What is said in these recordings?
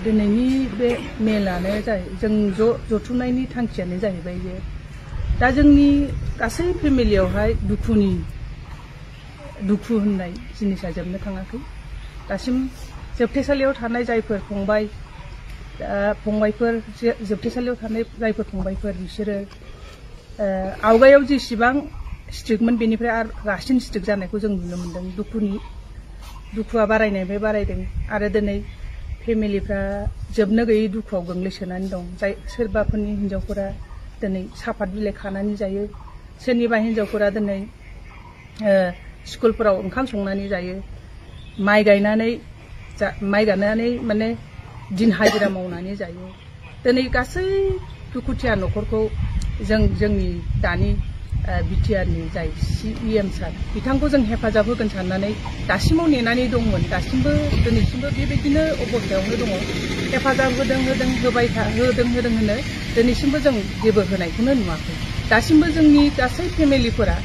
दिनैनि बे मेलानो जों जथुमनायनि थांखियानो जाहैबाय जे दा जोंनि गासै फेमिलियावहाय दुखु होननाय जिनिसा जोबनो थाङाखै। दासिम जोबथेसालियाव थानाय जायफोर फंबायफोर जोबथेसालियाव थानाय जायफोर फंबायफोर बिसोरो आवगायाव जेसेबां स्ट्रिक्टमोन बेनिफ्राय आरो रासिन स्ट्रिक्ट जानायखौ जों नुनो मोन्दों। दुखुआ बारायनायनिफ्राय बारायदों आरो दिनै फेमिलिफ्रा जोबनो गैयै दुखुआव गोग्लैसोनानै दं। जाय सोरबाफोरनि हिन्जावफोरा दिनै साफात बिलाइ खानानै जायो, सोरनिबा हिन्जावफोरा दिनै स्कुलफोराव ओंखाम संनानै जायो, माइ गायनानै माने दिन हाजिरा मावनानै जायो। दिनै गासै दुखुथिया न'खरखौ जोंनि दानि बिटिआरनि जाय CEM सार बिथांखौ जों हेफाजाब होगोन साननानै दासिमाव नेनानै दंमोन। दिनैसिमबो बेबायदिनो अबस्थायावनो दङ। हेफाजाब होदों होनो दिनैसिमबो जों जेबो होनायखौनो नुवाखै। दासिमबो जोंनि गासै फेमिलिफोरा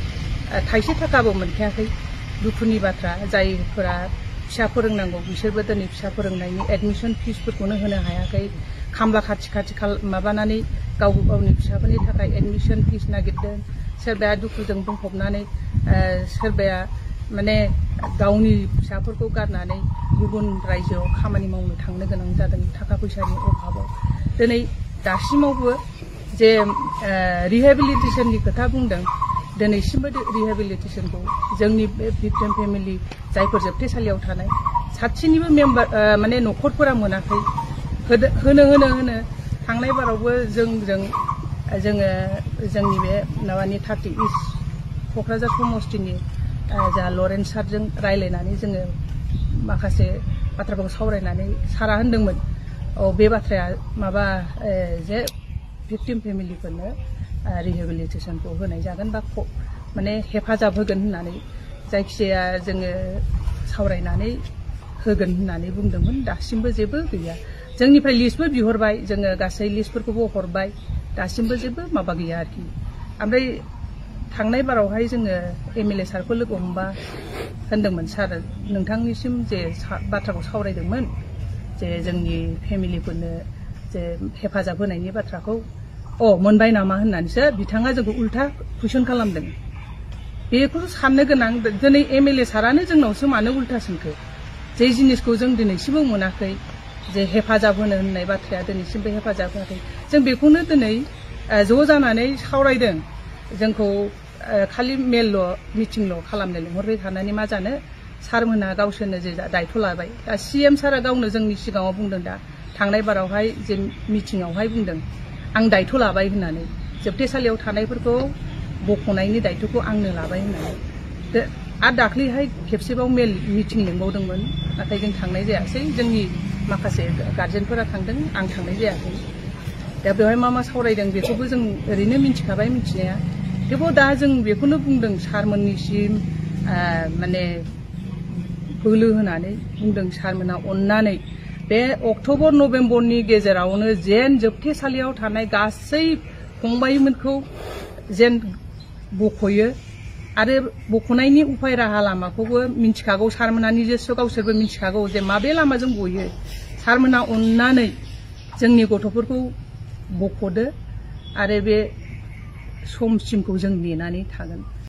थाइसे थाखाबो मोनखायाखै। दुखुनि बाथ्रा, जायफोरा फिसा फोरोंनांगौ बिसोरबो दिनै फिसा फोरोंनायनि एडमिसन फिसफोरखौनो होनो हायाखै। खामला खाथि माबानानै गावनि फिसाफोरनि थाखाय एडमिसन फिस नागिरदों। सोरबाया दुखुजों बुंफबनानै सोरबाया माने गावनि फिसाफोरखौ गारनानै गुबुन रायजोआव खामानि मावनो थांनो गोनां जादों थाखा फैसानि अभाबाव। दिनै दासिमावबो जे रिहेबिलिटेसननि खोथा बुंदों, दिनैसिमबो रिहेबिलिटेसनखौ जोंनि बे भिक्टिम फेमिलि जायफोर जोबथेसालियाव थानाय सासेनिबो माने न'खरफोरा मोनाखै। होनो थांनाय बारावबो जोङो जोंनि बे माबानि 30 इस्ट क'क्राझार समस्तिनि जा लरेन्स सारजों रायलायनानै जोङो माखासे बाथ्राफोरखौ सावरायनानै सारा होनदोंमोन बे बाथ्राया माबा जे भिक्टिम फेमिलिफोरनो रिहेबिलिटेसनखौ होनाय जागोन बा माने हेफाजाब होगोन होननानै जायखिजाया जोङो सावरायनानै होगोन होननानै बुंदोंमोन। दासिमबो जेबो गैया। जोंनिफ्राय लिस्टबो बिहरबाय, जोङो गासै लिस्टफोरखौबो हरबाय, दासिमबो जेबो माबा गैया आरोखि। ओमफ्राय थांनाय बारावहाय जोङो MLA सारखौ लोगो हमबा होनदोंमोन, सार नोंथांनिसिम जे बाथ्राखौ सावरायदोंमोन जे जोंनि फेमिलिफोरनो जे हेफाजाब होनायनि बाथ्राखौ मोनबाय नामा होननानैसो बिथाङा जोंखौ उल्था कुइसन खालामदों। बेखौ साननो गोनां। दिनै MLA सारानो जोंनावसो मानो उल्था सोंखो? जे जिनिसखौ जों दिनैसिमबो मोनाखै, जे हेफाजाब होनो होननाय बाथ्राया दिनैसिमबो हेफाजाब होआखै। जों बेखौनो दिनै ज' जानानै सावरायदों। जोंखौ खालि मेलल' मिटिंल' खालामनो लिंहरबाय थानानै मा जानो? सारमोनहा गावसोरनो जे दायथ' लाबाय। दा CM सारा गावनो जोंनि सिगाङाव बुंदों, दा थांनाय बारावहाय जे मिटिंआवहाय बुंदों आं दायथ' लाबाय होननानै, जोबथेसालियाव थानायफोरखौ बख'नायनि दायथ'खौ आंनो लाबाय होननानै। आरो दाख्लैहाय खेबसेबाव मेल मिटिं लिंबावदोंमोन, नाथाय जों थांनाय जायासै। जोंनि माखासे गार्जेनफोरा थांदों, आं थांनाय जायाखै। दा बेवहाय मा सावरायदों बेखौबो जों ओरैनो मिन्थिखाबाय मिन्थिनाया। थेवबो दा जों बेखौनो बुंदों सारमोननिसिम माने बोलो होनानै बुंदों, सारमोनहा अननानै बे अक्ट'बर नभेम्बरनि गेजेरावनो जेन जोबथेसालियाव थानाय गासै फंबायमोनखौ जेन बख'यो आरो बख'नायनि उफाय राहा लामाखौबो मिन्थिखागौ सारमोनहा निजेस्व गावसोरबो मिन्थिखागौ जे माबे लामाजों गयो। सारमोनहा अननानै जोंनि गथ'फोरखौ बख'दो आरो बे समसिमखौ जों नेनानै थागोन।